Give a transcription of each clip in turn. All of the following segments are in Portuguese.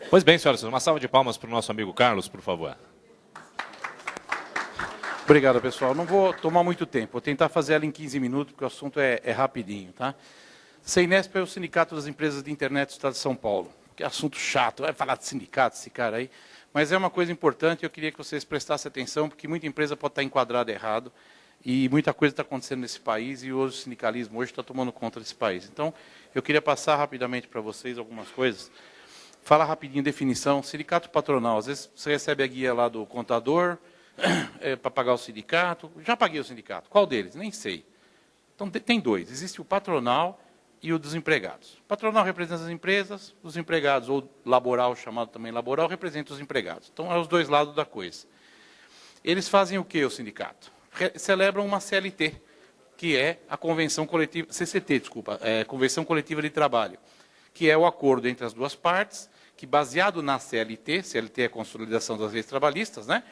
Pois bem, senhoras e senhores, uma salva de palmas para o nosso amigo Carlos, por favor. Obrigado, pessoal. Não vou tomar muito tempo, vou tentar fazer ela em 15 minutos, porque o assunto é rapidinho, tá? Seinesp é o Sindicato das Empresas de Internet do Estado de São Paulo. Que assunto chato, vai falar de sindicato, esse cara aí. Mas é uma coisa importante, eu queria que vocês prestassem atenção, porque muita empresa pode estar enquadrada errado, e muita coisa está acontecendo nesse país, e hoje o sindicalismo hoje está tomando conta desse país. Então, eu queria passar rapidamente para vocês algumas coisas. Fala rapidinho, definição. Sindicato patronal, às vezes você recebe a guia lá do contador, para pagar o sindicato. Já paguei o sindicato. Qual deles? Nem sei. Então, tem dois. Existe o patronal e o dos empregados. O patronal representa as empresas, os empregados, ou laboral, chamado também laboral, representa os empregados. Então, é os dois lados da coisa. Eles fazem o que, o sindicato? Celebram uma CLT, que é a Convenção Coletiva, CCT, desculpa, Convenção Coletiva de Trabalho, que é o acordo entre as duas partes, que baseado na CLT, CLT é a Consolidação das Leis Trabalhistas, né?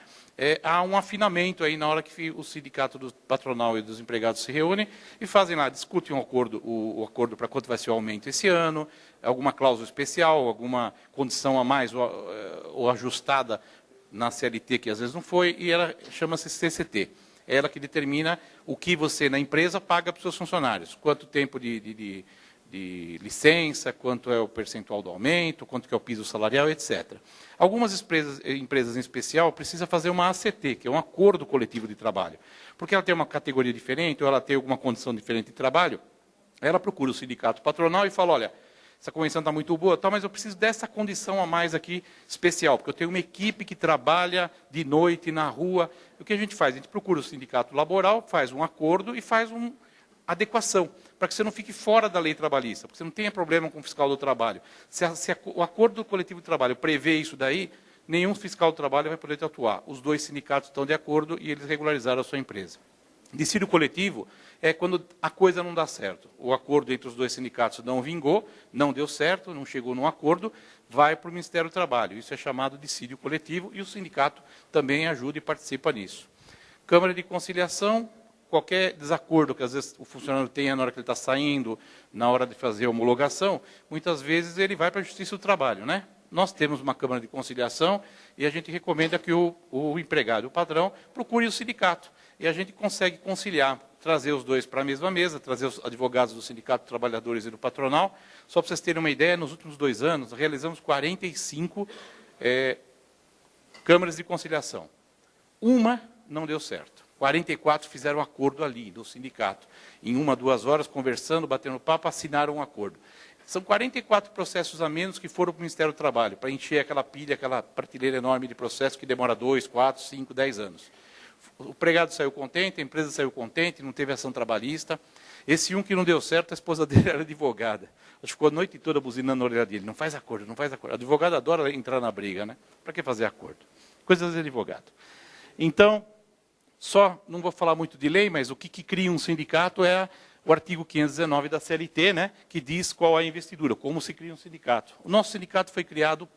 Há um afinamento aí na hora que o sindicato do patronal e dos empregados se reúnem e fazem lá, discutem o acordo para quanto vai ser o aumento esse ano, alguma cláusula especial, alguma condição a mais ou ajustada na CLT, que às vezes não foi, e ela chama-se CCT. É ela que determina o que você, na empresa, paga para os seus funcionários, quanto tempo de licença, quanto é o percentual do aumento, quanto que é o piso salarial, etc. Algumas empresas em especial precisam fazer uma ACT, que é um acordo coletivo de trabalho. Porque ela tem uma categoria diferente, ou ela tem alguma condição diferente de trabalho, ela procura o sindicato patronal e fala, olha, essa convenção está muito boa, mas eu preciso dessa condição a mais aqui especial, porque eu tenho uma equipe que trabalha de noite na rua. O que a gente faz? A gente procura o sindicato laboral, faz um acordo e faz uma adequação, para que você não fique fora da lei trabalhista, porque você não tenha problema com o fiscal do trabalho. Se o acordo coletivo de trabalho prevê isso daí, nenhum fiscal do trabalho vai poder atuar. Os dois sindicatos estão de acordo e eles regularizaram a sua empresa. Dissídio coletivo é quando a coisa não dá certo. O acordo entre os dois sindicatos não vingou, não deu certo, não chegou num acordo, vai para o Ministério do Trabalho. Isso é chamado dissídio coletivo e o sindicato também ajuda e participa nisso. Câmara de Conciliação, qualquer desacordo que às vezes o funcionário tenha na hora que ele está saindo, na hora de fazer a homologação, muitas vezes ele vai para a Justiça do Trabalho, né? Nós temos uma Câmara de Conciliação e a gente recomenda que o empregado, o patrão, procure o sindicato. E a gente consegue conciliar, trazer os dois para a mesma mesa, trazer os advogados do Sindicato de Trabalhadores e do Patronal. Só para vocês terem uma ideia, nos últimos 2 anos, realizamos 45 câmaras de conciliação. Uma não deu certo. 44 fizeram acordo ali, no sindicato. Em 1, 2 horas, conversando, batendo papo, assinaram um acordo. São 44 processos a menos que foram para o Ministério do Trabalho, para encher aquela pilha, aquela prateleira enorme de processos que demora 2, 4, 5, 10 anos. O empregado saiu contente, a empresa saiu contente, não teve ação trabalhista. Esse um que não deu certo, a esposa dele era advogada. Ela ficou a noite toda buzinando na orelha dele. Não faz acordo, não faz acordo. A advogada adora entrar na briga, né? Para que fazer acordo? Coisas de advogado. Então, não vou falar muito de lei, mas o que cria um sindicato é o artigo 519 da CLT, né? Que diz qual é a investidura, como se cria um sindicato. O nosso sindicato foi criado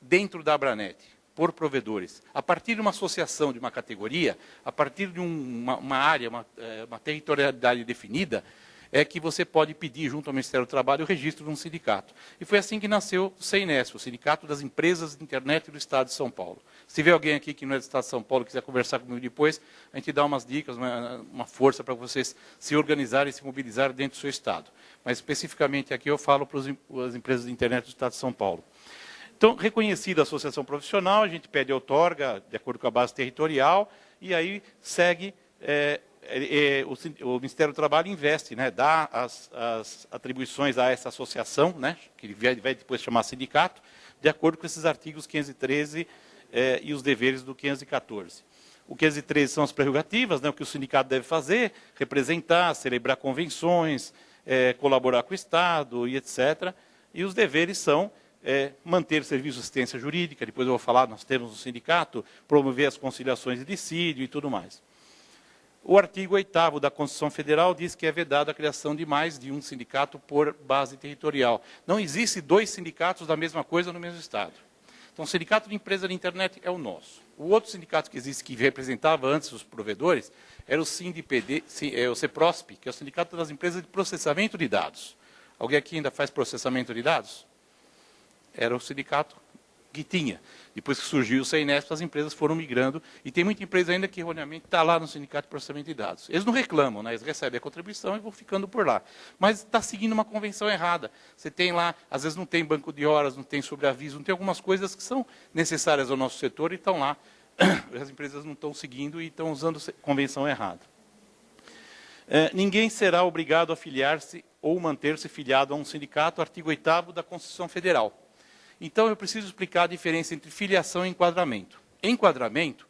dentro da Abranet, por provedores. A partir de uma associação de uma categoria, a partir de uma área, uma territorialidade definida, é que você pode pedir junto ao Ministério do Trabalho o registro de um sindicato. E foi assim que nasceu o Seinesp, o Sindicato das Empresas de Internet do Estado de São Paulo. Se tiver alguém aqui que não é do Estado de São Paulo e quiser conversar comigo depois, a gente dá umas dicas, uma força para vocês se organizarem e se mobilizarem dentro do seu Estado. Mas especificamente aqui eu falo para as empresas de internet do Estado de São Paulo. Então, reconhecida a associação profissional, a gente pede outorga, de acordo com a base territorial, e aí segue, o Ministério do Trabalho investe, né, dá as atribuições a essa associação, né, que vai depois chamar sindicato, de acordo com esses artigos 513 e os deveres do 514. O 513 são as prerrogativas, né, o que o sindicato deve fazer, representar, celebrar convenções, colaborar com o Estado e etc. E os deveres são manter serviço de assistência jurídica, depois eu vou falar, nós temos no sindicato, promover as conciliações de dissídio e tudo mais. O artigo 8º da Constituição Federal diz que é vedado a criação de mais de um sindicato por base territorial. Não existe 2 sindicatos da mesma coisa no mesmo Estado. Então, o sindicato de empresa de internet é o nosso. O outro sindicato que existe, que representava antes os provedores, era o SINDPD, o CEPROSP, que é o Sindicato das Empresas de Processamento de Dados. Alguém aqui ainda faz processamento de dados? Era o sindicato que tinha. Depois que surgiu o CEINESP, as empresas foram migrando, e tem muita empresa ainda que, erroneamente, está lá no Sindicato de Processamento de Dados. Eles não reclamam, né? Eles recebem a contribuição e vão ficando por lá. Mas está seguindo uma convenção errada. Você tem lá, às vezes não tem banco de horas, não tem sobreaviso, não tem algumas coisas que são necessárias ao nosso setor e estão lá. As empresas não estão seguindo e estão usando a convenção errada. Ninguém será obrigado a filiar-se ou manter-se filiado a um sindicato, artigo 8º da Constituição Federal. Então, eu preciso explicar a diferença entre filiação e enquadramento. Enquadramento,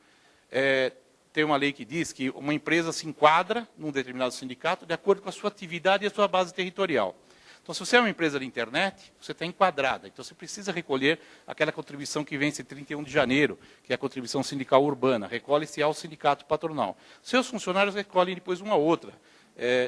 tem uma lei que diz que uma empresa se enquadra num determinado sindicato de acordo com a sua atividade e a sua base territorial. Então, se você é uma empresa de internet, você está enquadrada. Então, você precisa recolher aquela contribuição que vence 31 de janeiro, que é a contribuição sindical urbana. Recolhe-se ao sindicato patronal. Seus funcionários recolhem depois uma outra,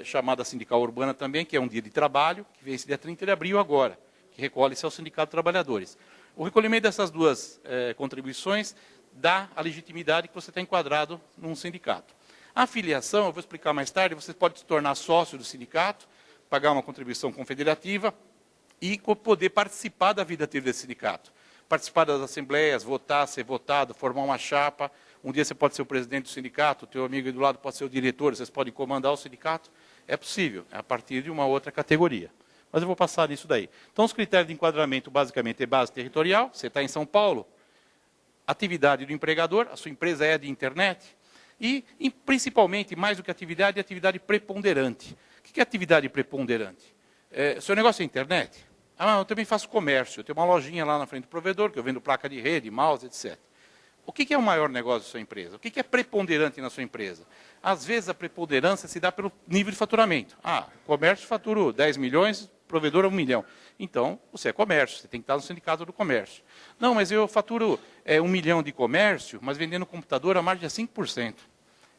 chamada sindical urbana também, que é um dia de trabalho, que vence dia 30 de abril agora, que recolhe-se ao Sindicato de Trabalhadores. O recolhimento dessas duas contribuições dá a legitimidade que você está enquadrado num sindicato. A filiação, eu vou explicar mais tarde, você pode se tornar sócio do sindicato, pagar uma contribuição confederativa e poder participar da vida ativa desse sindicato. Participar das assembleias, votar, ser votado, formar uma chapa. Um dia você pode ser o presidente do sindicato, o teu amigo aí do lado pode ser o diretor, vocês podem comandar o sindicato. É possível, é a partir de uma outra categoria. Mas eu vou passar nisso daí. Então, os critérios de enquadramento, basicamente, é base territorial. Você está em São Paulo, atividade do empregador, a sua empresa é de internet. E principalmente, mais do que atividade, é atividade preponderante. O que é atividade preponderante? Seu negócio é internet? Eu também faço comércio. Eu tenho uma lojinha lá na frente do provedor, que eu vendo placa de rede, mouse, etc. O que é o maior negócio da sua empresa? O que é preponderante na sua empresa? Às vezes, a preponderância se dá pelo nível de faturamento. O comércio fatura 10 milhões, provedor 1 milhão. Então, você é comércio, você tem que estar no sindicato do comércio. Não, mas eu faturo 1 milhão de comércio, mas vendendo computador a margem é 5%.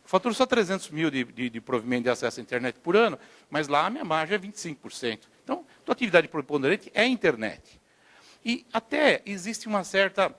Eu faturo só 300 mil de provimento de acesso à internet por ano, mas lá a minha margem é 25%. Então, a atividade preponderante é a internet. E até existe uma certa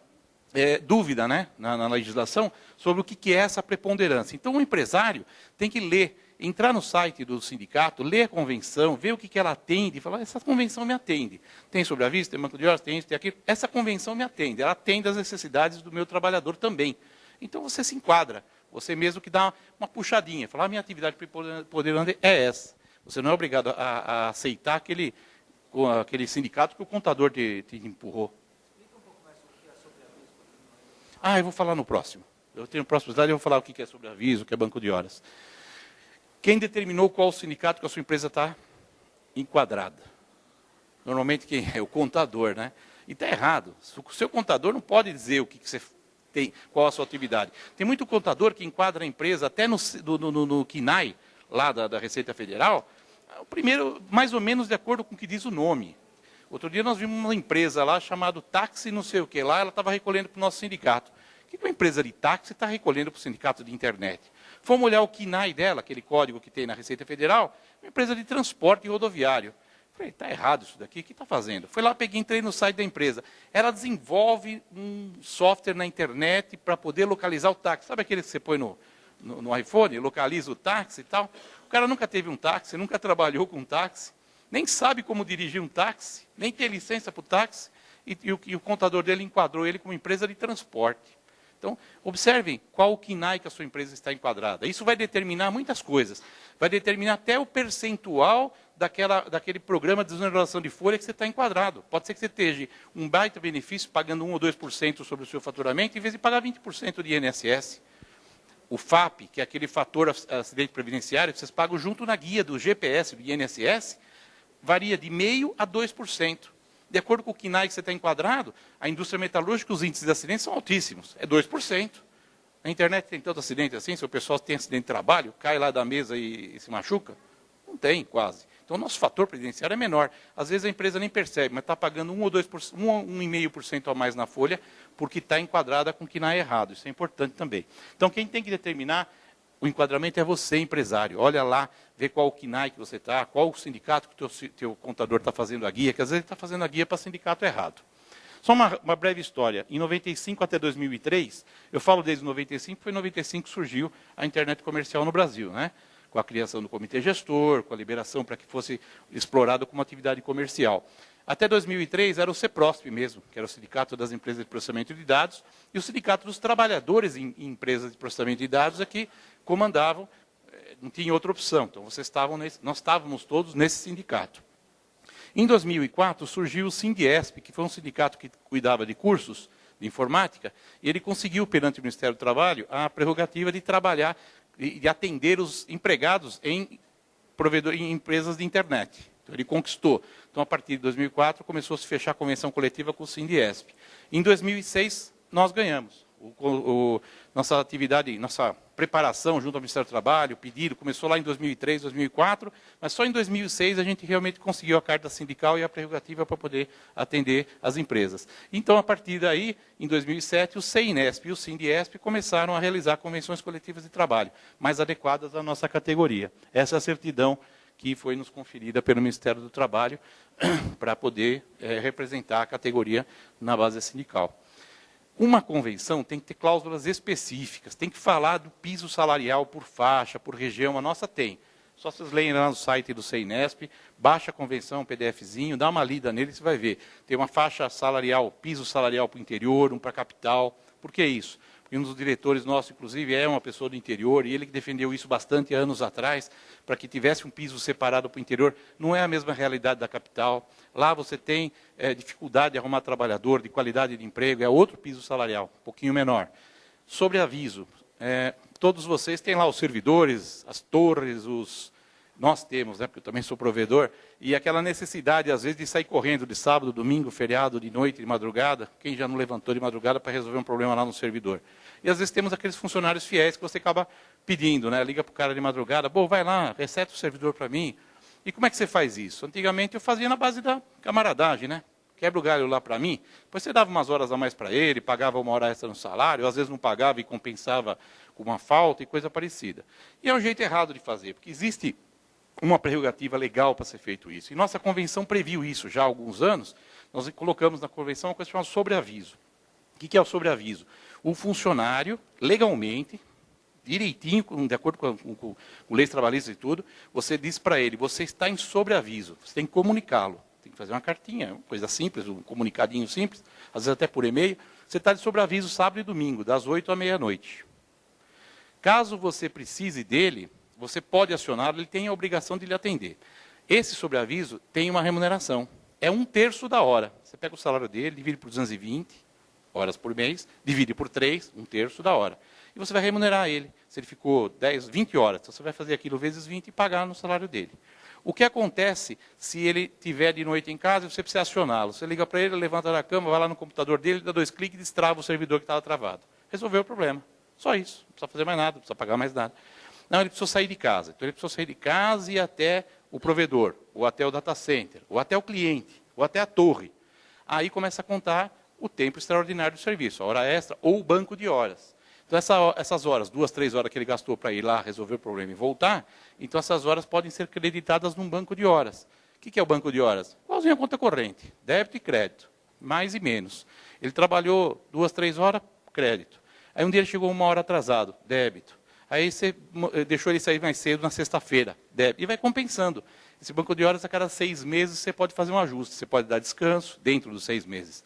dúvida, né, na legislação sobre o que é essa preponderância. Então, o empresário tem que ler, entrar no site do sindicato, ler a convenção, ver o que ela atende e falar, essa convenção me atende. Tem sobreaviso, tem banco de horas, tem isso, tem aquilo. Essa convenção me atende, ela atende às necessidades do meu trabalhador também. Então, você se enquadra. Você mesmo que dá uma puxadinha, falar, minha atividade preponderante é essa. Você não é obrigado a aceitar aquele sindicato que o contador te empurrou. Explica um pouco mais sobre o que é sobreaviso. Eu vou falar no próximo. Eu tenho o próximo slide, eu vou falar o que é sobreaviso, o que é banco de horas. Quem determinou qual sindicato que a sua empresa está enquadrada? Normalmente quem é? O contador, né? E está errado. O seu contador não pode dizer o que você tem, qual a sua atividade. Tem muito contador que enquadra a empresa até no KINAI, lá da Receita Federal, o primeiro, mais ou menos de acordo com o que diz o nome. Outro dia nós vimos uma empresa lá chamada Táxi não sei o que lá, ela estava recolhendo para o nosso sindicato. O que uma empresa de táxi está recolhendo para o sindicato de internet? Fomos olhar o KINAI dela, aquele código que tem na Receita Federal, uma empresa de transporte rodoviário. Falei, está errado isso daqui, o que está fazendo? Fui lá, entrei no site da empresa. Ela desenvolve um software na internet para poder localizar o táxi. Sabe aquele que você põe no iPhone, localiza o táxi e tal? O cara nunca teve um táxi, nunca trabalhou com um táxi, nem sabe como dirigir um táxi, nem tem licença para o táxi, e o contador dele enquadrou ele como empresa de transporte. Então, observem qual o KINAI que a sua empresa está enquadrada. Isso vai determinar muitas coisas. Vai determinar até o percentual daquele programa de desoneração de folha que você está enquadrado. Pode ser que você esteja um baita benefício pagando 1 ou 2% sobre o seu faturamento, em vez de pagar 20% de INSS. O FAP, que é aquele fator acidente previdenciário, que vocês pagam junto na guia do GPS, do INSS, varia de 0,5% a 2%. De acordo com o KINAI que você está enquadrado, a indústria metalúrgica, os índices de acidentes são altíssimos, é 2%. Na internet tem tanto acidente assim, se o pessoal tem acidente de trabalho, cai lá da mesa e se machuca? Não tem, quase. Então, o nosso fator previdenciário é menor. Às vezes a empresa nem percebe, mas está pagando 1 ou 2%, 1,5% a mais na folha, porque está enquadrada com o KINAI errado. Isso é importante também. Então, quem tem que determinar o enquadramento é você, empresário. Olha lá, vê qual o KINAI que você está, qual o sindicato que o teu contador está fazendo a guia, que às vezes ele está fazendo a guia para sindicato errado. Só uma breve história. Em 95 até 2003, eu falo desde 95, foi em 95 que surgiu a internet comercial no Brasil, né? Com a criação do comitê gestor, com a liberação para que fosse explorado como atividade comercial. Até 2003 era o CEPROSP mesmo, que era o Sindicato das Empresas de Processamento de Dados, e o Sindicato dos Trabalhadores em Empresas de Processamento de Dados é que comandavam, não tinha outra opção. Então, nós estávamos todos nesse sindicato. Em 2004 surgiu o Sindiesp, que foi um sindicato que cuidava de cursos de informática, e ele conseguiu, perante o Ministério do Trabalho, a prerrogativa de trabalhar e de atender os empregados em empresas de internet. Então, ele conquistou. Então, a partir de 2004, começou a se fechar a convenção coletiva com o Sindiesp. Em 2006, nós ganhamos. Nossa atividade, nossa preparação junto ao Ministério do Trabalho, o pedido, começou lá em 2003, 2004, mas só em 2006 a gente realmente conseguiu a carta sindical e a prerrogativa para poder atender as empresas. Então, a partir daí, em 2007, o CEINESP e o Sindiesp começaram a realizar convenções coletivas de trabalho, mais adequadas à nossa categoria. Essa é a certidão que foi nos conferida pelo Ministério do Trabalho para poder representar a categoria na base sindical. Uma convenção tem que ter cláusulas específicas, tem que falar do piso salarial por faixa, por região, a nossa tem. Só vocês leem lá no site do CEINESP, baixa a convenção, um PDFzinho, dá uma lida nele, você vai ver. Tem uma faixa salarial, piso salarial para o interior, um para a capital. Por que isso? Porque um dos diretores nossos, inclusive, é uma pessoa do interior, e ele que defendeu isso bastante anos atrás, para que tivesse um piso separado para o interior. Não é a mesma realidade da capital. Lá você tem dificuldade de arrumar trabalhador, de qualidade de emprego, é outro piso salarial, um pouquinho menor. Sobre aviso, todos vocês têm lá os servidores, as torres, nós temos, porque eu também sou provedor, e aquela necessidade, às vezes, de sair correndo de sábado, domingo, feriado, de noite, de madrugada, quem já não levantou de madrugada para resolver um problema lá no servidor. E, às vezes, temos aqueles funcionários fiéis que você acaba pedindo, né? Liga para o cara de madrugada, vai lá, reseta o servidor para mim. E como é que você faz isso? Antigamente, eu fazia na base da camaradagem, né? Quebra o galho lá para mim, depois você dava umas horas a mais para ele, pagava uma hora extra no salário, às vezes não pagava e compensava com uma falta e coisa parecida. E é um jeito errado de fazer, porque existe uma prerrogativa legal para ser feito isso. E nossa convenção previu isso já há alguns anos. Nós colocamos na convenção uma coisa chamada sobreaviso. O que é o sobreaviso? O funcionário, legalmente, direitinho, de acordo com leis trabalhistas e tudo, você diz para ele, você está em sobreaviso, você tem que comunicá-lo. Tem que fazer uma cartinha, uma coisa simples, um comunicadinho simples, às vezes até por e-mail. Você está de sobreaviso sábado e domingo, das 8 à meia-noite. Caso você precise dele, você pode acioná-lo, ele tem a obrigação de lhe atender. Esse sobreaviso tem uma remuneração. É 1/3 da hora. Você pega o salário dele, divide por 220 horas por mês, divide por 3, 1/3 da hora. E você vai remunerar ele. Se ele ficou 10, 20 horas, então você vai fazer aquilo vezes 20 e pagar no salário dele. O que acontece se ele estiver de noite em casa e você precisa acioná-lo? Você liga para ele, levanta da cama, vai lá no computador dele, dá 2 cliques e destrava o servidor que estava travado. Resolveu o problema. Só isso. Não precisa fazer mais nada, não precisa pagar mais nada. Não, ele precisou sair de casa. Então, ele precisou sair de casa e ir até o provedor, ou até o data center, ou até o cliente, ou até a torre. Aí começa a contar o tempo extraordinário do serviço, a hora extra ou o banco de horas. Então, essas horas, 2, 3 horas que ele gastou para ir lá resolver o problema e voltar, então essas horas podem ser creditadas num banco de horas. O que é o banco de horas? Igualzinho a conta corrente, débito e crédito, mais e menos. Ele trabalhou 2, 3 horas, crédito. Aí um dia ele chegou 1 hora atrasado, débito. Aí você deixou ele sair mais cedo na sexta-feira, débito. E vai compensando. Esse banco de horas, a cada 6 meses, você pode fazer um ajuste. Você pode dar descanso dentro dos 6 meses.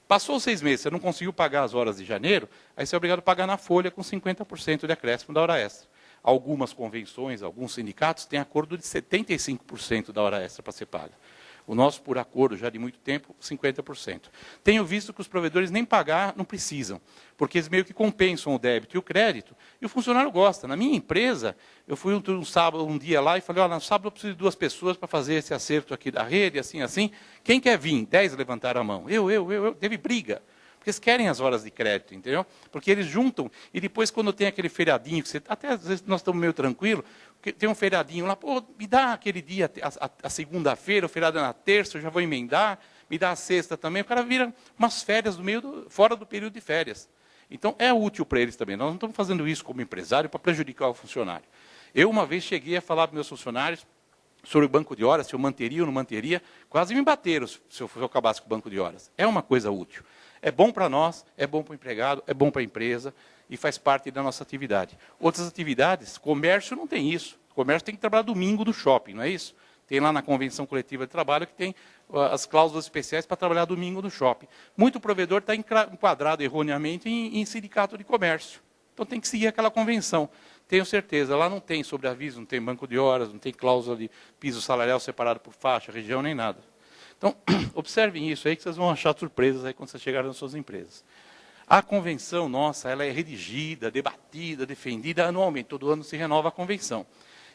Passou os 6 meses, você não conseguiu pagar as horas de janeiro, aí você é obrigado a pagar na folha com 50% de acréscimo da hora extra. Algumas convenções, alguns sindicatos têm acordo de 75% da hora extra para ser paga. O nosso, por acordo, já de muito tempo, 50%. Tenho visto que os provedores nem pagar não precisam, porque eles meio que compensam o débito e o crédito, e o funcionário gosta. Na minha empresa, eu fui um dia lá e falei, olha, no sábado eu preciso de 2 pessoas para fazer esse acerto aqui da rede, assim. Quem quer vir? 10 levantaram a mão. Eu. Teve briga. Porque eles querem as horas de crédito, entendeu? Porque eles juntam, e depois quando tem aquele feriadinho, que você, até às vezes nós estamos meio tranquilos, tem um feriadinho lá, me dá aquele dia, a segunda-feira, o feriado é na terça, eu já vou emendar, me dá a sexta também, o cara vira umas férias fora do período de férias. Então, é útil para eles também. Nós não estamos fazendo isso como empresário para prejudicar o funcionário. Eu, uma vez, cheguei a falar para meus funcionários sobre o banco de horas, se eu manteria ou não manteria, quase me bateram se eu acabasse com o banco de horas. É uma coisa útil. É bom para nós, é bom para o empregado, é bom para a empresa e faz parte da nossa atividade. Outras atividades, comércio não tem isso. O comércio tem que trabalhar domingo no shopping, não é isso? Tem lá na Convenção Coletiva de Trabalho que tem as cláusulas especiais para trabalhar domingo no shopping. Muito provedor está enquadrado erroneamente em sindicato de comércio. Então tem que seguir aquela convenção. Tenho certeza, lá não tem sobreaviso, não tem banco de horas, não tem cláusula de piso salarial separado por faixa, região, nem nada. Então, observem isso aí que vocês vão achar surpresas aí quando vocês chegarem nas suas empresas. A convenção nossa, ela é redigida, debatida, defendida anualmente. Todo ano se renova a convenção.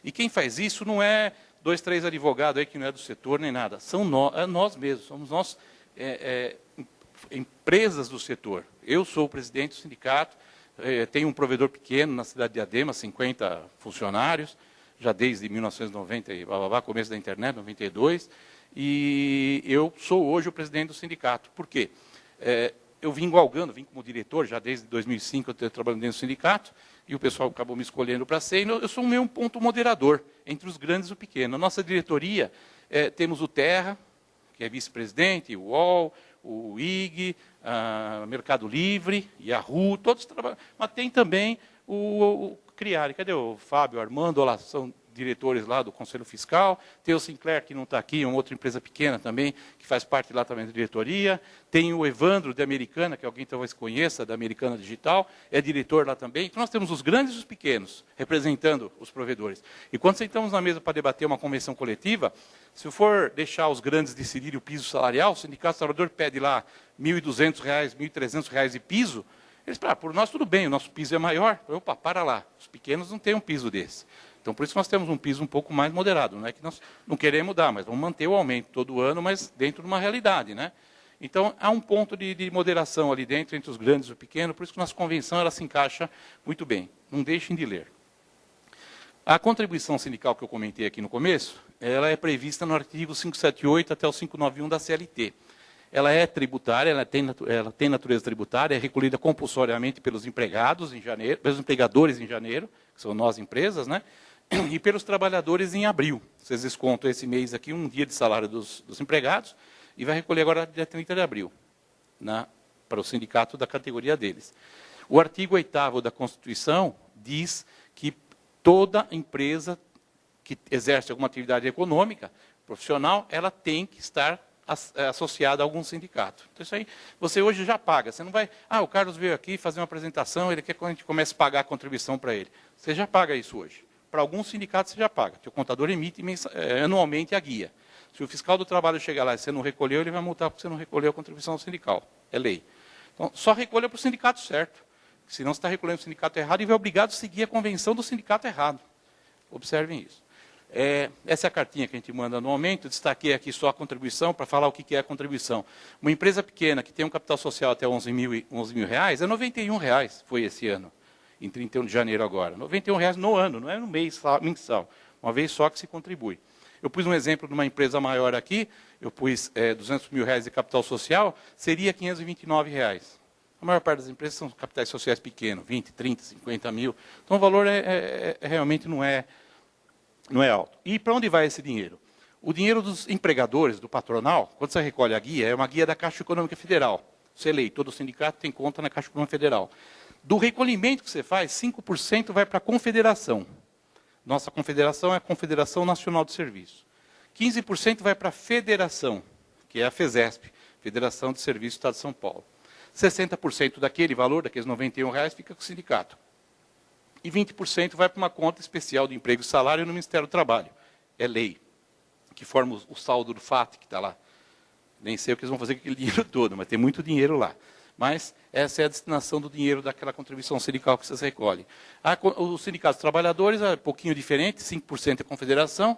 E quem faz isso não é 2, 3 advogados aí que não é do setor nem nada. São nós mesmos, somos nós empresas do setor. Eu sou o presidente do sindicato, tenho um provedor pequeno na cidade de Diadema, 50 funcionários, já desde 1990, começo da internet, 92, e eu sou hoje o presidente do sindicato. Por quê? Eu vim galgando, vim como diretor, já desde 2005 eu estou trabalhando dentro do sindicato, e o pessoal acabou me escolhendo para ser, e eu sou um meio ponto moderador entre os grandes e o pequeno. Na nossa diretoria, temos o Terra, que é vice-presidente, o UOL, o IG, Mercado Livre, Yahoo, todos trabalham. Mas tem também o Criare. Cadê o Fábio, Armando? Lá são diretores lá do Conselho Fiscal. Tem o Sinclair, que não está aqui, uma outra empresa pequena também, que faz parte lá também da diretoria. Tem o Evandro, da Americana, que alguém talvez conheça, da Americana Digital, é diretor lá também. Então, nós temos os grandes e os pequenos, representando os provedores. E quando sentamos na mesa para debater uma convenção coletiva, se for deixar os grandes decidirem o piso salarial, o Sindicato Trabalhador pede lá R$ 1.200, R$ 1.300 de piso, eles falam, por nós tudo bem, o nosso piso é maior. Opa, para lá, os pequenos não têm um piso desse. Então, por isso nós temos um piso um pouco mais moderado. Não é que nós não queremos dar, mas vamos manter o aumento todo ano, mas dentro de uma realidade, né? Então, há um ponto de moderação ali dentro, entre os grandes e os pequenos, por isso que nossa convenção ela se encaixa muito bem. Não deixem de ler. A contribuição sindical que eu comentei aqui no começo, ela é prevista no artigo 578 até o 591 da CLT. Ela é tributária, ela tem natureza tributária, é recolhida compulsoriamente pelos empregados em janeiro, pelos empregadores em janeiro, que são nós empresas, né? E pelos trabalhadores em abril. Vocês descontam esse mês aqui um dia de salário dos empregados e vai recolher agora dia 30 de abril, para o sindicato da categoria deles. O artigo 8º da Constituição diz que toda empresa que exerce alguma atividade econômica, profissional, ela tem que estar associada a algum sindicato. Então, isso aí, você hoje já paga. Você não vai, o Carlos veio aqui fazer uma apresentação, ele quer que a gente comece a pagar a contribuição para ele. Você já paga isso hoje. Para alguns sindicatos você já paga. O contador emite anualmente a guia. Se o fiscal do trabalho chegar lá e você não recolheu, ele vai multar porque você não recolheu a contribuição sindical. É lei. Então, só recolha para o sindicato certo. Senão você está recolhendo o sindicato errado e vai obrigado a seguir a convenção do sindicato errado. Observem isso. Essa é a cartinha que a gente manda anualmente. Eu destaquei aqui só a contribuição, para falar o que é a contribuição. Uma empresa pequena que tem um capital social até 11 mil reais, é R$ 91, foi esse ano, em 31 de janeiro agora. R$ 91 no ano, não é no mês mensal. Uma vez só que se contribui. Eu pus um exemplo de uma empresa maior aqui, eu pus R$ 200 mil de capital social, seria R$ 529. A maior parte das empresas são capitais sociais pequenos, 20, 30, 50 mil. Então o valor realmente não é alto. E para onde vai esse dinheiro? O dinheiro dos empregadores, do patronal, quando você recolhe a guia, é uma guia da Caixa Econômica Federal. Você lê, todo sindicato tem conta na Caixa Econômica Federal. Do recolhimento que você faz, 5% vai para a confederação. Nossa confederação é a Confederação Nacional de Serviço. 15% vai para a federação, que é a FESESP, Federação de Serviços do Estado de São Paulo. 60% daquele valor, daqueles R$ 91, fica com o sindicato. E 20% vai para uma conta especial de emprego e salário no Ministério do Trabalho. É lei, que forma o saldo do FAT, que está lá. Nem sei o que eles vão fazer com aquele dinheiro todo, mas tem muito dinheiro lá. Mas essa é a destinação do dinheiro daquela contribuição sindical que vocês recolhem. Os sindicatos trabalhadores é um pouquinho diferente, 5% é confederação,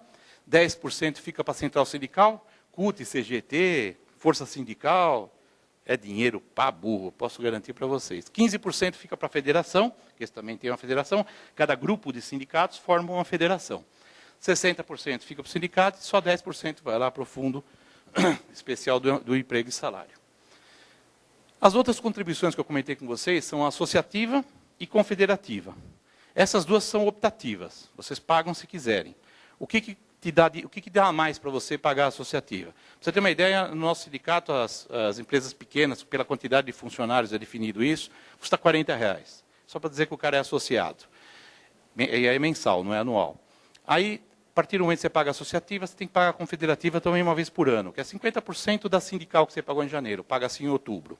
10% fica para a central sindical, CUT, CGT, força sindical, é dinheiro para burro, posso garantir para vocês. 15% fica para a federação, que eles também têm uma federação, cada grupo de sindicatos forma uma federação. 60% fica para o sindicato e só 10% vai lá para o fundo especial do emprego e salário. As outras contribuições que eu comentei com vocês são associativa e confederativa. Essas duas são optativas, vocês pagam se quiserem. O que dá a mais para você pagar a associativa? Para você ter uma ideia, no nosso sindicato, as empresas pequenas, pela quantidade de funcionários é definido isso, custa R$ 40. Só para dizer que o cara é associado. E aí é mensal, não é anual. Aí, partir do momento que você paga associativa, você tem que pagar a confederativa também uma vez por ano, que é 50% da sindical que você pagou em janeiro, paga-se em outubro.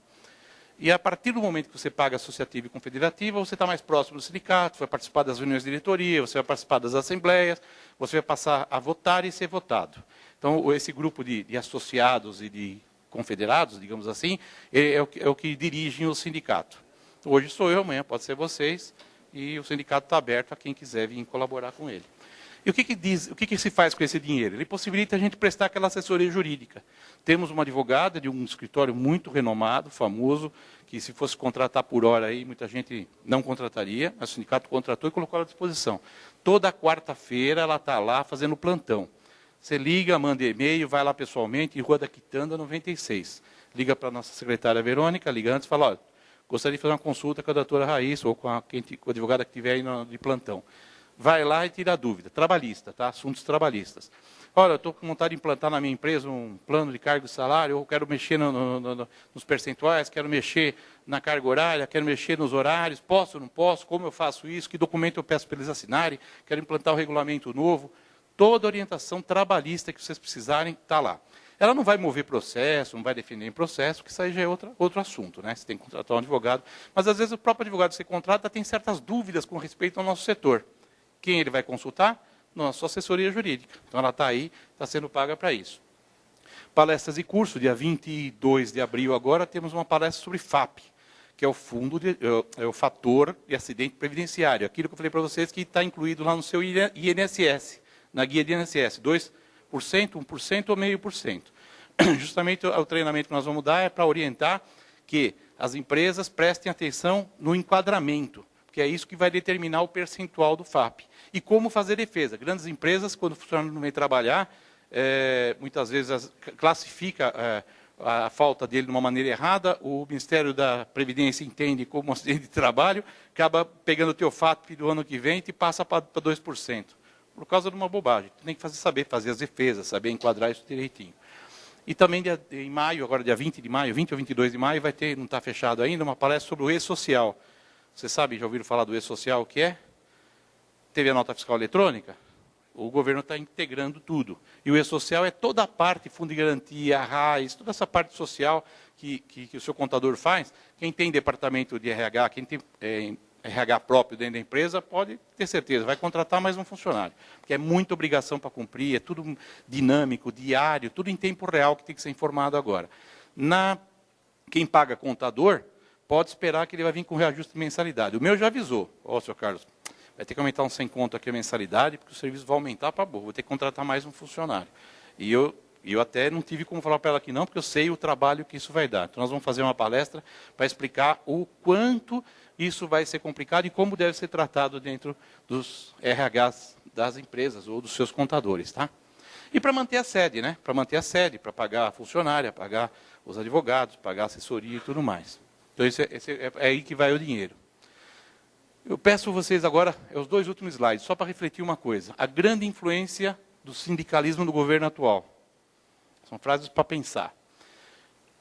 E a partir do momento que você paga associativa e confederativa, você está mais próximo do sindicato, vai participar das reuniões de diretoria, você vai participar das assembleias, você vai passar a votar e ser votado. Então, esse grupo de associados e de confederados, digamos assim, é o que dirigem o sindicato. Hoje sou eu, amanhã pode ser vocês, e o sindicato está aberto a quem quiser vir colaborar com ele. E o que se faz com esse dinheiro? Ele possibilita a gente prestar aquela assessoria jurídica. Temos uma advogada de um escritório muito renomado, famoso, que se fosse contratar por hora, aí, muita gente não contrataria, mas o sindicato contratou e colocou à disposição. Toda quarta-feira ela está lá fazendo plantão. Você liga, manda e-mail, vai lá pessoalmente, em Rua da Quitanda, 96. Liga para a nossa secretária Verônica, liga antes e fala, olha, gostaria de fazer uma consulta com a doutora Raíssa ou com a advogada que estiver aí de plantão. Vai lá e tira a dúvida. Trabalhista, tá? Assuntos trabalhistas. Olha, eu estou com vontade de implantar na minha empresa um plano de cargo e salário, eu quero mexer nos percentuais, quero mexer na carga horária, quero mexer nos horários, posso ou não posso, como eu faço isso, que documento eu peço para eles assinarem, quero implantar um regulamento novo. Toda orientação trabalhista que vocês precisarem está lá. Ela não vai mover processo, não vai defender em processo, porque isso aí já é outro assunto, né? Você tem que contratar um advogado. Mas, às vezes, o próprio advogado que você contrata tem certas dúvidas com respeito ao nosso setor. Quem ele vai consultar? Nossa assessoria jurídica. Então, ela está aí, está sendo paga para isso. Palestras e cursos. Dia 22 de abril, agora, temos uma palestra sobre FAP, que é o fator de acidente previdenciário. Aquilo que eu falei para vocês que está incluído lá no seu INSS, na guia de INSS. 2%, 1% ou 0,5%. Justamente o treinamento que nós vamos dar é para orientar que as empresas prestem atenção no enquadramento, porque é isso que vai determinar o percentual do FAP. E como fazer defesa. Grandes empresas, quando o funcionário não vem trabalhar, muitas vezes classifica a falta dele de uma maneira errada, o Ministério da Previdência entende como um acidente de trabalho, acaba pegando o teu FAP do ano que vem e te passa para 2%. Por causa de uma bobagem. Tem que saber fazer as defesas, saber enquadrar isso direitinho. E também em maio, agora dia 20 de maio, 20 ou 22 de maio, vai ter, não está fechado ainda, uma palestra sobre o e-social. Vocês sabem, já ouviram falar do e-social, o que é? Teve a nota fiscal eletrônica? O governo está integrando tudo. E o e-social é toda a parte, fundo de garantia, RAIS, toda essa parte social que o seu contador faz. Quem tem departamento de RH, quem tem RH próprio dentro da empresa, pode ter certeza, vai contratar mais um funcionário. Porque é muita obrigação para cumprir, é tudo dinâmico, diário, tudo em tempo real que tem que ser informado agora. Quem paga contador, pode esperar que ele vai vir com reajuste de mensalidade. O meu já avisou. Ó, senhor Carlos, vai ter que aumentar uns 100 conto aqui a mensalidade, porque o serviço vai aumentar para boa, vou ter que contratar mais um funcionário. E eu até não tive como falar para ela aqui não, porque eu sei o trabalho que isso vai dar. Então nós vamos fazer uma palestra para explicar o quanto isso vai ser complicado e como deve ser tratado dentro dos RHs das empresas ou dos seus contadores, tá? E para manter a sede, né? Para manter a sede, para pagar a funcionária, pagar os advogados, pagar a assessoria e tudo mais. Então é aí que vai o dinheiro. Eu peço a vocês agora, os 2 últimos slides, só para refletir uma coisa. A grande influência do sindicalismo no governo atual. São frases para pensar.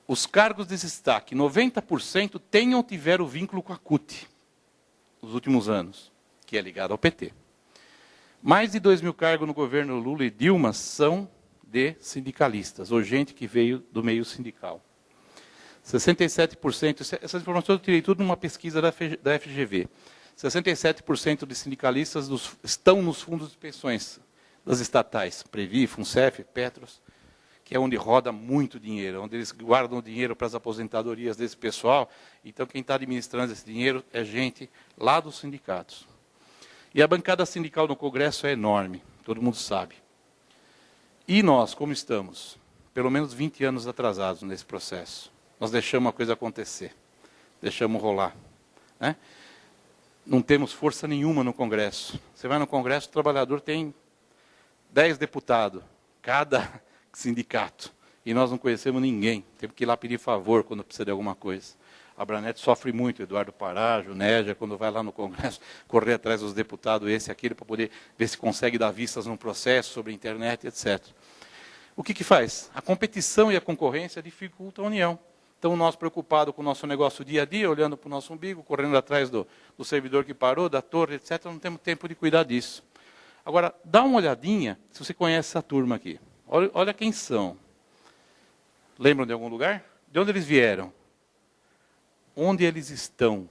Os cargos de destaque, 90% têm ou tiveram vínculo com a CUT, nos últimos anos, que é ligado ao PT. Mais de 2.000 cargos no governo Lula e Dilma são de sindicalistas, ou gente que veio do meio sindical. 67%, essas informações eu tirei tudo numa pesquisa da FGV. 67% de sindicalistas estão nos fundos de pensões das estatais, Previ, Funcef, Petros, que é onde roda muito dinheiro, onde eles guardam dinheiro para as aposentadorias desse pessoal. Então, quem está administrando esse dinheiro é gente lá dos sindicatos. E a bancada sindical no Congresso é enorme, todo mundo sabe. E nós, como estamos? Pelo menos 20 anos atrasados nesse processo. Nós deixamos a coisa acontecer, deixamos rolar, né? Não temos força nenhuma no Congresso. Você vai no Congresso, o trabalhador tem 10 deputados, cada sindicato. E nós não conhecemos ninguém. Temos que ir lá pedir favor quando precisa de alguma coisa. A Branet sofre muito, Eduardo Parajo, Négia, quando vai lá no Congresso, correr atrás dos deputados, esse e aquele, para poder ver se consegue dar vistas num processo sobre a internet, etc. O que faz? A competição e a concorrência dificultam a união. Então, nós preocupados com o nosso negócio dia a dia, olhando para o nosso umbigo, correndo atrás do servidor que parou, da torre, etc., não temos tempo de cuidar disso. Agora, dá uma olhadinha, se você conhece essa turma aqui. Olha quem são. Lembram de algum lugar? De onde eles vieram? Onde eles estão?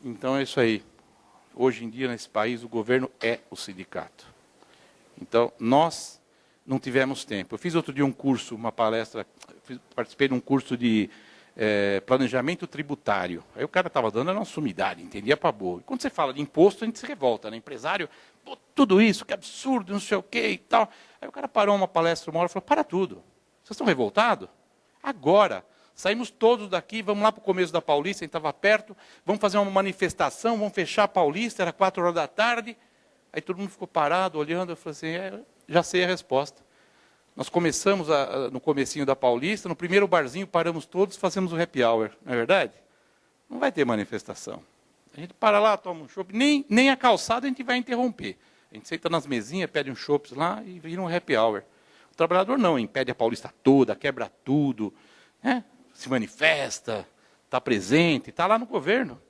Então é isso aí. Hoje em dia, nesse país, o governo é o sindicato. Então, nós não tivemos tempo. Eu fiz outro dia um curso, uma palestra, participei de um curso de planejamento tributário. Aí o cara estava dando, era uma sumidade, entendia para boa. E quando você fala de imposto, a gente se revolta, né? Empresário, pô, tudo isso, que absurdo, não sei o quê e tal. Aí o cara parou uma palestra uma hora e falou, para tudo. Vocês estão revoltados? Agora. Saímos todos daqui, vamos lá para o começo da Paulista, a gente estava perto, vamos fazer uma manifestação, vamos fechar a Paulista, era 4 horas da tarde. Aí todo mundo ficou parado, olhando, eu falei assim, já sei a resposta. Nós começamos no comecinho da Paulista, no primeiro barzinho, paramos todos, fazemos o happy hour, não é verdade? Não vai ter manifestação. A gente para lá, toma um chopp, nem a calçada a gente vai interromper. A gente senta nas mesinhas, pede uns chopps lá e vira um happy hour. O trabalhador não, impede a Paulista toda, quebra tudo, né? Se manifesta, está presente, está lá no governo.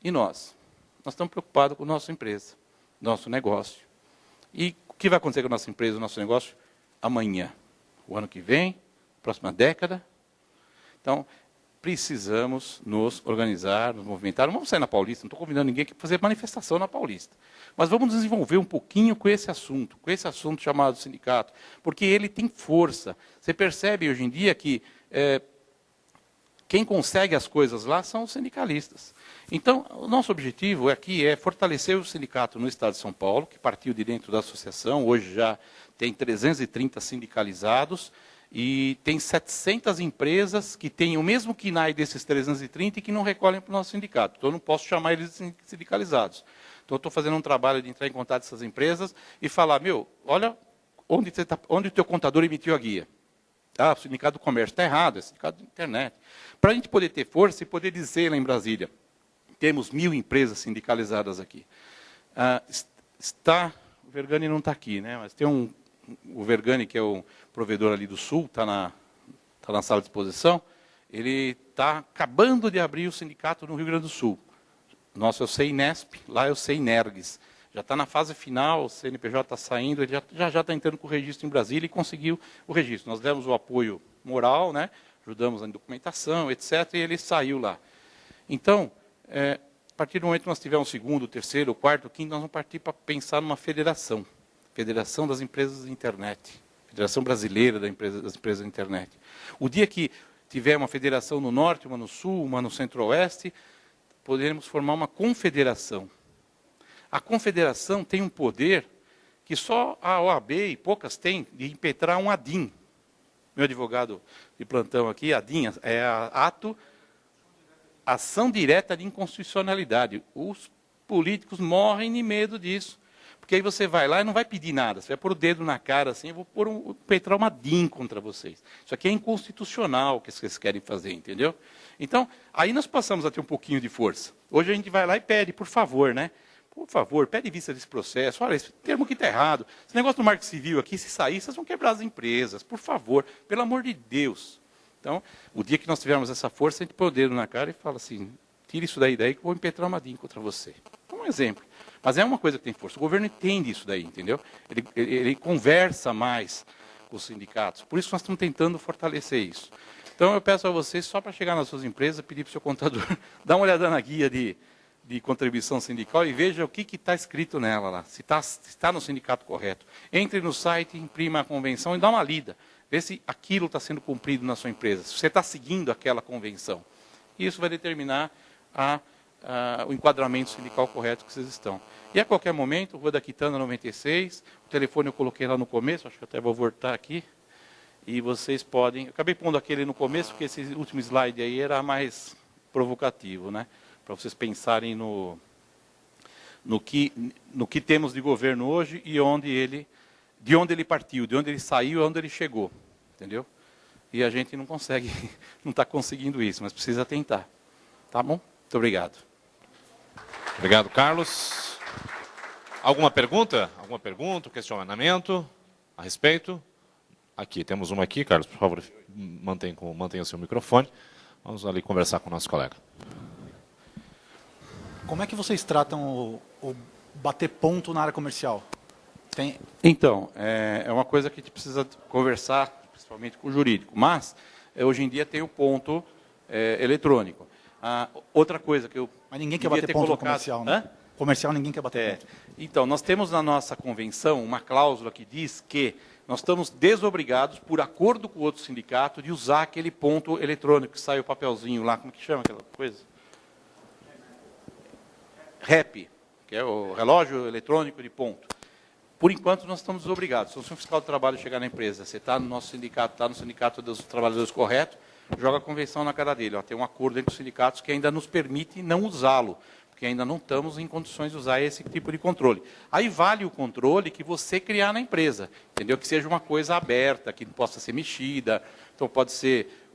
E nós? Nós estamos preocupados com a nossa empresa, nosso negócio. E o que vai acontecer com a nossa empresa, o nosso negócio? Amanhã, o ano que vem, próxima década. Então, precisamos nos organizar, nos movimentar. Não vamos sair na Paulista, não estou convidando ninguém para fazer manifestação na Paulista. Mas vamos desenvolver um pouquinho com esse assunto chamado sindicato, porque ele tem força. Você percebe hoje em dia que quem consegue as coisas lá são os sindicalistas. Então, o nosso objetivo aqui é fortalecer o sindicato no Estado de São Paulo, que partiu de dentro da associação, hoje já tem 330 sindicalizados, e tem 700 empresas que têm o mesmo KNAI desses 330 e que não recolhem para o nosso sindicato. Então, eu não posso chamar eles de sindicalizados. Então, eu estou fazendo um trabalho de entrar em contato com essas empresas e falar, olha onde o teu contador emitiu a guia. O sindicato do comércio está errado, é o sindicato da internet. Para a gente poder ter força e poder dizer lá em Brasília, temos 1000 empresas sindicalizadas aqui. O Vergani não está aqui, né? Mas tem o Vergani, que é o provedor ali do Sul, está na sala de exposição, ele está acabando de abrir o sindicato no Rio Grande do Sul. Nosso é o CEINESP, lá é o CEINERGS. Já está na fase final, o CNPJ está saindo, ele já está entrando com o registro em Brasília e conseguiu o registro. Nós demos o apoio moral, né? Ajudamos na documentação, etc., e ele saiu lá. Então, a partir do momento que nós tivermos o segundo, o terceiro, o quarto, o quinto, nós vamos partir para pensar numa federação. Federação das Empresas de Internet. Federação Brasileira das Empresas de Internet. O dia que tiver uma federação no Norte, uma no Sul, uma no Centro-Oeste, poderemos formar uma confederação. A confederação tem um poder que só a OAB e poucas têm, de impetrar um ADIM. Meu advogado de plantão aqui, ADIM, Ação Direta de Inconstitucionalidade. Os políticos morrem de medo disso. Porque aí você vai lá e não vai pedir nada. Você vai pôr o dedo na cara assim, eu vou impetrar uma DIN contra vocês. Isso aqui é inconstitucional o que vocês querem fazer, entendeu? Então, aí nós passamos a ter um pouquinho de força. Hoje a gente vai lá e pede, por favor, né? Por favor, pede vista desse processo. Olha, esse termo aqui está errado. Esse negócio do Marco Civil aqui, se sair, vocês vão quebrar as empresas. Por favor, pelo amor de Deus. Então, o dia que nós tivermos essa força, a gente põe o dedo na cara e fala assim, tira isso daí que eu vou impetrar uma DIN contra você. Um exemplo. Mas é uma coisa que tem força. O governo entende isso daí, entendeu? Ele conversa mais com os sindicatos. Por isso nós estamos tentando fortalecer isso. Então, eu peço a vocês, só para chegar nas suas empresas, pedir para o seu contador, dar uma olhada na guia de contribuição sindical e veja o que está escrito nela lá, se está no sindicato correto. Entre no site, imprima a convenção e dá uma lida. Vê se aquilo está sendo cumprido na sua empresa, se você está seguindo aquela convenção. Isso vai determinar o enquadramento sindical correto que vocês estão. E a qualquer momento, Rua da Quitanda 96, o telefone eu coloquei lá no começo, acho que até vou voltar aqui, e vocês podem... Eu acabei pondo aquele no começo, porque esse último slide aí era mais provocativo, né? Para vocês pensarem no que temos de governo hoje e de onde ele partiu, de onde ele saiu e onde ele chegou. Entendeu? E a gente não consegue, não está conseguindo isso, mas precisa tentar. Tá bom? Muito obrigado. Obrigado, Carlos. Alguma pergunta? Alguma pergunta, questionamento a respeito? Aqui, temos uma aqui, Carlos, por favor, mantenha o seu microfone. Vamos ali conversar com o nosso colega. Como é que vocês tratam bater ponto na área comercial? Então, é uma coisa que a gente precisa conversar, principalmente com o jurídico, mas hoje em dia tem o ponto eletrônico. Outra coisa que eu Mas ninguém quer bater ponto no comercial, né? Comercial ninguém quer bater ponto. Então, nós temos na nossa convenção uma cláusula que diz que nós estamos desobrigados, por acordo com o outro sindicato, de usar aquele ponto eletrônico, que sai o papelzinho lá, como que chama aquela coisa? REP, que é o relógio eletrônico de ponto. Por enquanto, nós estamos desobrigados. Se o fiscal do trabalho chegar na empresa, você está no nosso sindicato, está no sindicato dos trabalhadores correto, joga a convenção na cara dele. Tem um acordo entre os sindicatos que ainda nos permite não usá-lo, porque ainda não estamos em condições de usar esse tipo de controle. Aí vale o controle que você criar na empresa, entendeu? Que seja uma coisa aberta, que possa ser mexida. Então, pode ser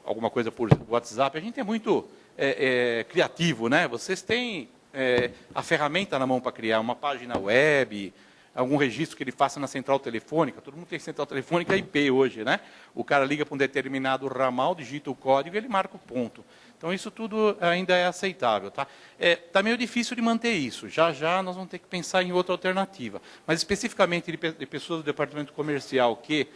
alguma coisa por WhatsApp. A gente é muito criativo, né? Vocês têm a ferramenta na mão para criar uma página web, algum registro que ele faça na central telefônica. Todo mundo tem central telefônica IP hoje, né? O cara liga para um determinado ramal, digita o código e ele marca o ponto. Então, isso tudo ainda é aceitável. Tá meio difícil de manter isso. Já já nós vamos ter que pensar em outra alternativa. Mas, especificamente, de pessoas do departamento comercial que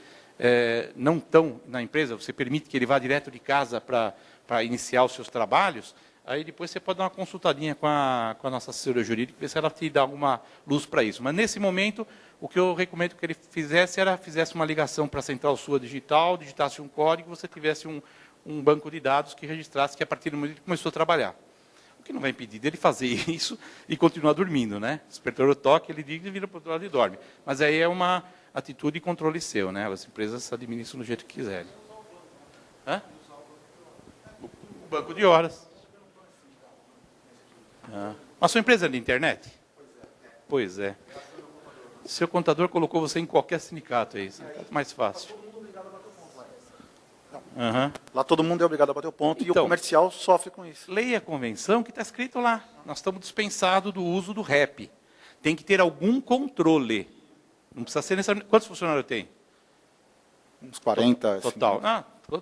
não estão na empresa, você permite que ele vá direto de casa para iniciar os seus trabalhos, aí depois você pode dar uma consultadinha com a nossa assessoria jurídica, ver se ela te dá alguma luz para isso. Mas, nesse momento, o que eu recomendo que ele fizesse uma ligação para a central sua digital, digitasse um código, você tivesse um banco de dados que registrasse que a partir do momento que começou a trabalhar. O que não vai impedir dele fazer isso e continuar dormindo, né? O despertador toca, ele liga e vira para o outro lado e dorme. Mas aí é uma atitude e controle seu, né? As empresas administram do jeito que quiserem. O banco de horas. A sua empresa é de internet? Pois é. Seu contador colocou você em qualquer sindicato aí, mais fácil. Lá todo mundo é obrigado a bater o ponto e o comercial sofre com isso. Leia a convenção que está escrito lá. Nós estamos dispensados do uso do REP. Tem que ter algum controle. Não precisa ser necessariamente... Quantos funcionários tem? Uns 40. Total.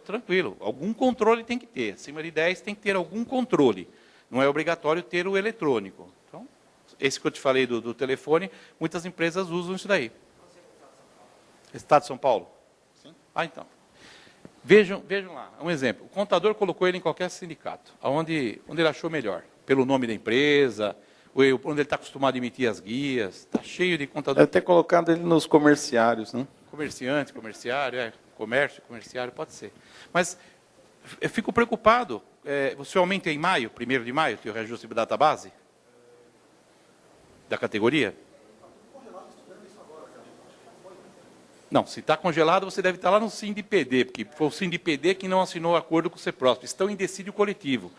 Tranquilo. Algum controle tem que ter. Acima de 10 tem que ter algum controle. Não é obrigatório ter o eletrônico. Então, esse que eu te falei do telefone, muitas empresas usam isso daí. Estado de São Paulo? Sim. Então. Vejam lá, um exemplo. O contador colocou ele em qualquer sindicato, onde ele achou melhor. Pelo nome da empresa, onde ele está acostumado a emitir as guias. Está cheio de contador. Deve ter colocado ele nos comerciários, né? Comerciante, comerciário, comércio, comerciário, pode ser. Mas eu fico preocupado. Você aumenta em maio, 1º de maio, o reajuste da database? Da categoria? Não, se está congelado, você deve estar lá no SINDPD, porque foi o SINDPD que não assinou o acordo com o CEPROSP. Estão em decídio coletivo.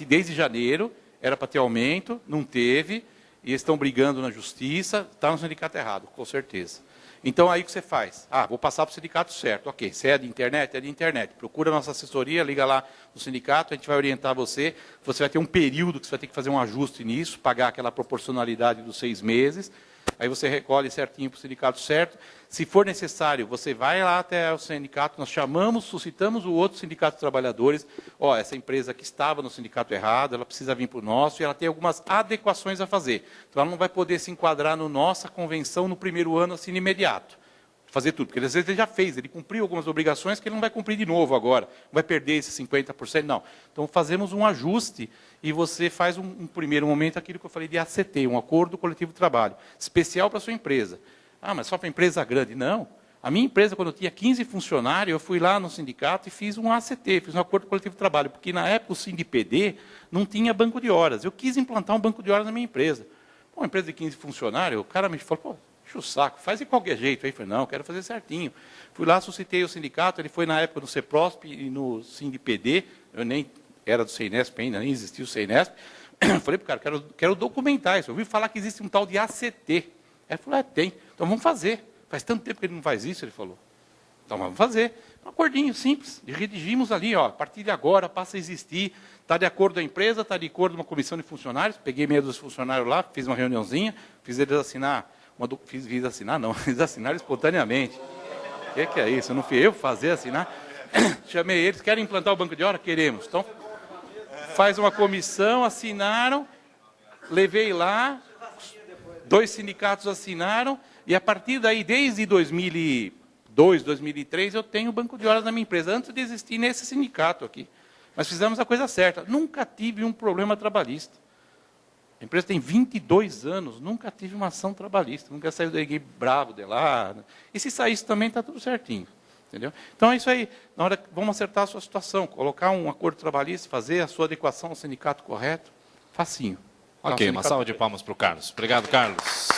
Desde janeiro, era para ter aumento, não teve, e estão brigando na justiça, está no sindicato errado, com certeza. Então, aí o que você faz? Vou passar para o sindicato certo. Ok, se é de internet, é de internet. Procura a nossa assessoria, liga lá no sindicato, a gente vai orientar você. Você vai ter um período que você vai ter que fazer um ajuste nisso, pagar aquela proporcionalidade dos 6 meses. Aí você recolhe certinho para o sindicato certo. Se for necessário, você vai lá até o sindicato, nós suscitamos o outro sindicato de trabalhadores. Essa empresa que estava no sindicato errado, ela precisa vir para o nosso e ela tem algumas adequações a fazer. Então, ela não vai poder se enquadrar na nossa convenção no primeiro ano, assim, imediato. Fazer tudo, porque às vezes ele já fez, ele cumpriu algumas obrigações que ele não vai cumprir de novo agora. Não vai perder esses 50%, não. Então, fazemos um ajuste e você faz um primeiro momento aquilo que eu falei de ACT, um Acordo Coletivo de Trabalho, especial para a sua empresa. Mas só para empresa grande? Não. A minha empresa, quando eu tinha 15 funcionários, eu fui lá no sindicato e fiz um ACT, fiz um Acordo Coletivo de Trabalho, porque na época o SINDPD não tinha banco de horas. Eu quis implantar um banco de horas na minha empresa. Uma empresa de 15 funcionários, o cara me falou, enche o saco, faz de qualquer jeito. Aí eu falei, não, eu quero fazer certinho. Fui lá, suscitei o sindicato, ele foi na época no CEPROSP e no SINDPD, eu nem era do CEINESP ainda, nem existia o CEINESP. Falei para o cara, quero documentar isso. Eu ouvi falar que existe um tal de ACT. Aí ele falou, tem, então vamos fazer. Faz tanto tempo que ele não faz isso, ele falou. Então vamos fazer. Um acordinho simples, redigimos ali, a partir de agora passa a existir, está de acordo com a empresa, está de acordo com uma comissão de funcionários, peguei meio dos funcionários lá, fiz uma reuniãozinha, fiz eles assinar, fiz assinar espontaneamente. O que é isso? Eu não fui eu fazer assinar. Chamei eles, querem implantar o banco de hora? Queremos. Então, faz uma comissão, assinaram, levei lá, 2 sindicatos assinaram, e a partir daí, desde 2002, 2003, eu tenho banco de horas na minha empresa, antes de existir nesse sindicato aqui. Mas fizemos a coisa certa. Nunca tive um problema trabalhista. A empresa tem 22 anos, nunca tive uma ação trabalhista, nunca saiu ninguém bravo de lá. E se saísse também, está tudo certinho. Entendeu? Então, é isso aí. Na hora que vamos acertar a sua situação, colocar um acordo trabalhista, fazer a sua adequação ao sindicato correto, facinho. Ok, uma salva de palmas para o Carlos. Obrigado, Carlos.